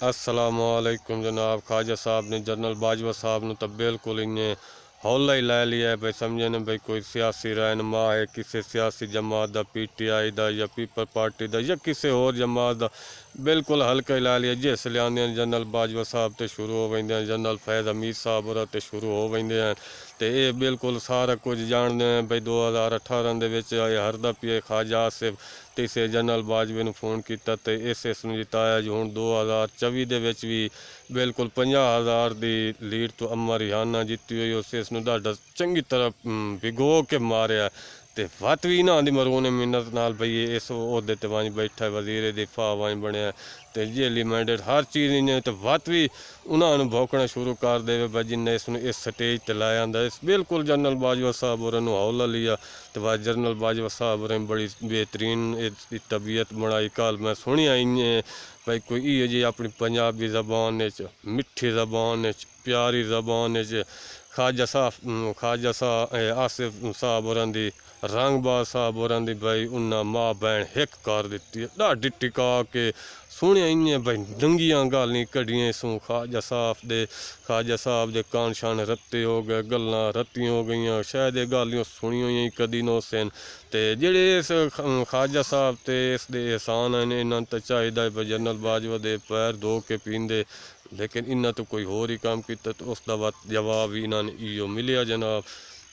अस्सलामुअलैकुम जनाब। ख्वाजा साहब ने जनरल बाजवा साहब ने तो बिल्कुल इन्हें हौला ही लै लिया है। भाई समझे ने भाई कोई सियासी रहनुमा है किसी सियासी जमात का PTI का या पीपल पार्टी का या किसी होर जमात का बिल्कुल हल्का ही लै लिया। जिसले आते जनरल बाजवा साहब तो शुरू हो वेंदे हैं, जनरल फैज़ हमीद साहब होर तो शुरू हो वेंदे हैं। तो ये बिल्कुल सारा कुछ जानते हैं। भाई 2018 के हरदा पिए ख्वाजा आसिफ तो इसे जनरल बाजवे ने फोन किया तो इस जिताया जो हूँ 2024 भी बिल्कुल 50,000 की लीड तो अम्मा रिहाना जीती हुई। उस इसनों चंगी तरह भिगो के मारिया ते वत भी ना आँदी मरूने मिन्नत नाल भाई इस ओहदे ते वहीं बैठा वजीर दिफा वहीं बनया ते जेली मैंडेट हर चीज़ इन्हें तो वत भी उन्होंने भौंकना शुरू कर दे भाई जिन्हें इसनों इस स्टेज ते लाया आंदा। इस बिल्कुल जनरल बाजवा साहब होरें हौला लिया तो बाद जनरल बाजवा साहब होरें बड़ी बेहतरीन तबीयत बनाई। कल मैं सुनिया इ'यां भाई कोई इ'यै जी अपनी पंजाबी ज़बान मिठी ज़बान प्यारी ज़बान ख्वाजा साहब आसिफ साहब होरां दी रंगबाज साहब होरां दी भाई उन्हें माँ भैन हिक कर दी ढाडी टिका के सुनिया इ'यां भाई नंगियां गालीं कढ़ियां सूँ ख्वाजा साहब दे कान शान रत्ते हो गए, गल्लां रत्तियां हो गईयां, शायद ये गालियां सुनियां ही कदी नो सन। ते जेड़े इस ख्वाजा साहब ते इस दे एहसान हैं इन्हां तो चाहिदा भाई जनरल बाजवा दे पैर धो के पींदे, लेकिन इन्हां तो कोई होर ही काम किया तो उसका जवाब भी इन्होंने इो मिलिया जनाब।